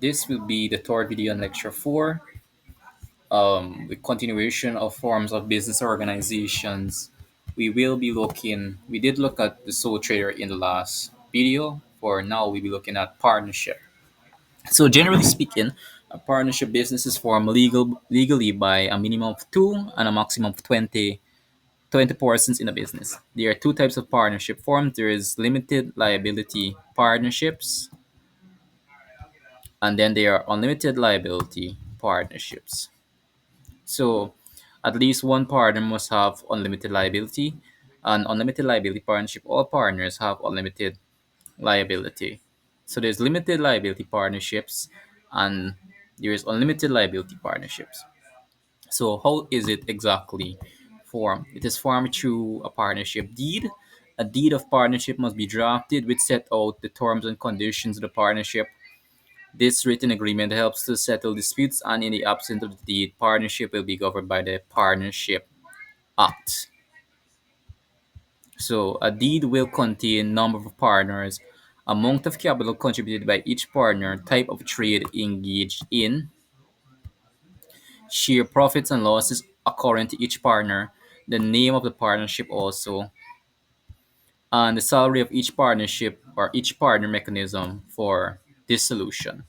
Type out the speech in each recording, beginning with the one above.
This will be the third video on lecture 4, the continuation of forms of business organizations. We did look at the sole trader in the last video. For now, we'll be looking at partnership. So generally speaking, a partnership business is formed legally by a minimum of two and a maximum of 20 persons in a business. There are two types of partnership forms. There is limited liability partnerships, and then there are unlimited liability partnerships. So at least one partner must have unlimited liability. An unlimited liability partnership, all partners have unlimited liability. So there's limited liability partnerships and there's unlimited liability partnerships. So how is it exactly formed? It is formed through a partnership deed. A deed of partnership must be drafted which set out the terms and conditions of the partnership. This written agreement helps to settle disputes, and in the absence of the deed, partnership will be governed by the Partnership Act. So, a deed will contain number of partners, amount of capital contributed by each partner, type of trade engaged in, share profits and losses occurring to each partner, the name of the partnership also, and the salary of each partnership or each partner mechanism for dissolution.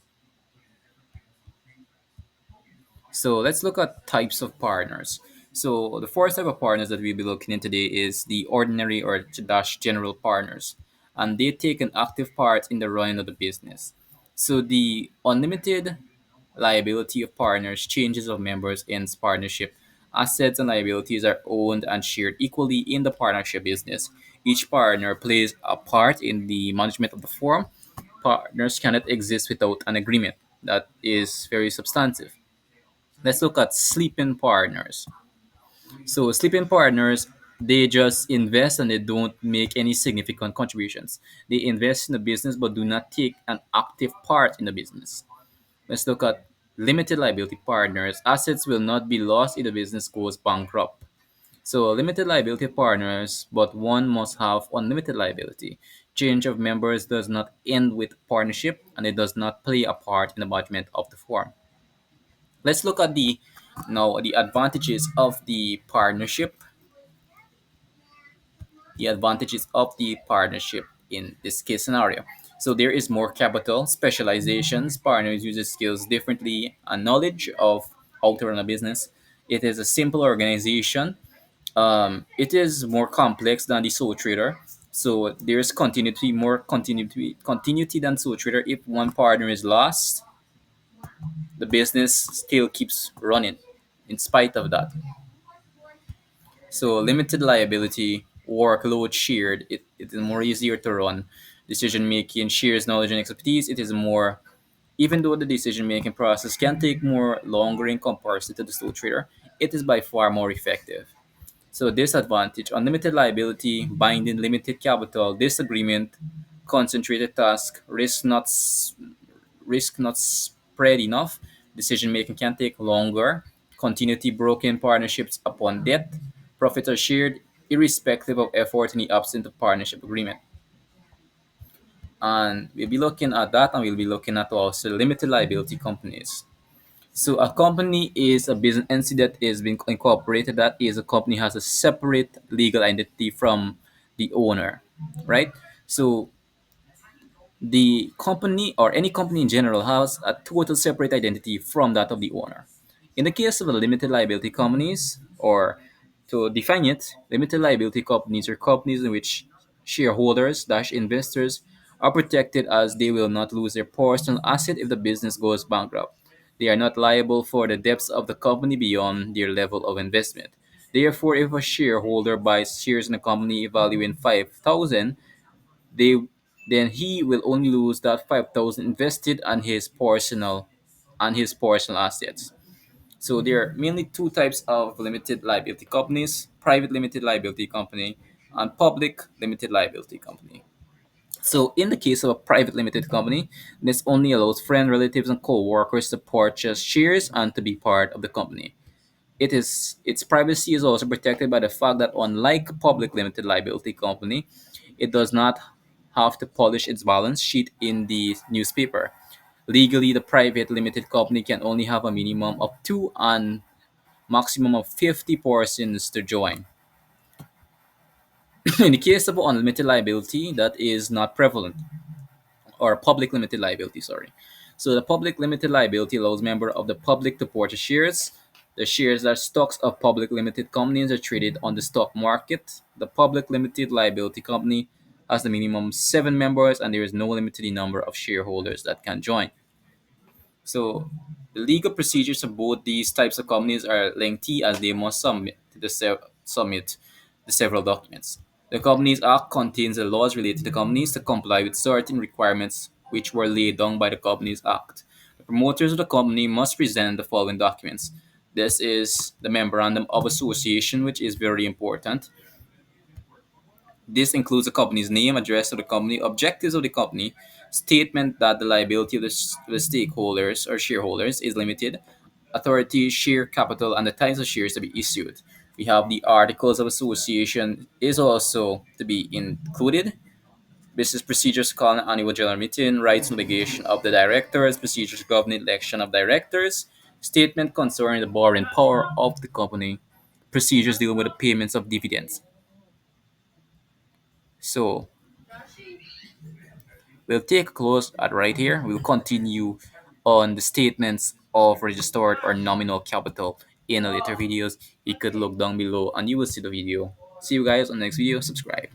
So let's look at types of partners. So the first type of partners that we'll be looking at today is the ordinary or dash general partners, and they take an active part in the running of the business. So the unlimited liability of partners changes of members in partnership. Assets and liabilities are owned and shared equally in the partnership business. Each partner plays a part in the management of the firm. Partners cannot exist without an agreement. That is very substantive. Let's look at sleeping partners. So sleeping partners, they just invest and they don't make any significant contributions. They invest in the business but do not take an active part in the business. Let's look at limited liability partners. Assets will not be lost if the business goes bankrupt. So limited liability partners, but one must have unlimited liability. Change of members does not end with partnership and it does not play a part in the management of the firm. Let's look at the advantages of the advantages of the partnership in this case scenario. So there is more capital, specializations, partners use skills differently, and knowledge of how to run a business. It is a simple organization. It is more complex than the sole trader. So there's continuity than sole trader. If one partner is lost, the business still keeps running in spite of that. So limited liability, workload shared, it is more easier to run. Decision making shares knowledge and expertise. It is more, even though the decision making process can take more longer in comparison to the sole trader, it is by far more effective. So disadvantage, unlimited liability, binding limited capital, disagreement, concentrated task, risk not spread enough, decision making can take longer, continuity broken partnerships upon death, profits are shared irrespective of effort in the absence of partnership agreement. And we'll be looking at that and we'll be looking at also limited liability companies. So a company is a business entity that is being incorporated. That is, a company has a separate legal identity from the owner, right? So the company or any company in general has a total separate identity from that of the owner. In the case of the limited liability companies, or to define it, limited liability companies are companies in which shareholders dash investors are protected as they will not lose their personal asset if the business goes bankrupt. They are not liable for the debts of the company beyond their level of investment. Therefore, if a shareholder buys shares in a company valuing 5,000, they then he will only lose that 5,000 invested on his personal assets. So there are mainly two types of limited liability companies: private limited liability company and public limited liability company. So in the case of a private limited company, this only allows friends, relatives, and co-workers to purchase shares and to be part of the company. Its privacy is also protected by the fact that unlike a public limited liability company, it does not have to polish its balance sheet in the newspaper. Legally, the private limited company can only have a minimum of two and maximum of 50 persons to join. In the case of unlimited liability, that is not prevalent, or public limited liability, sorry. So the public limited liability allows members of the public to purchase shares. The shares are stocks of public limited companies are traded on the stock market. The public limited liability company has the minimum 7 members, and there is no limit to the number of shareholders that can join. So the legal procedures of both these types of companies are lengthy, as they must submit the several documents. The Companies Act contains the laws related to companies to comply with certain requirements which were laid down by the Companies Act. The promoters of the company must present the following documents. This is the Memorandum of Association, which is very important. This includes the company's name, address of the company, objectives of the company, statement that the liability of the stakeholders or shareholders is limited, authority, share capital, and the types of shares to be issued. We have the Articles of Association is also to be included. Business procedures call an annual general meeting, rights and obligation of the directors, procedures governing election of directors, statement concerning the borrowing power of the company, procedures dealing with the payments of dividends. So we'll take a close at right here. We'll continue on the statements of registered or nominal capital in a later videos. You could look down below and you will see the video. See you guys on the next video. Subscribe.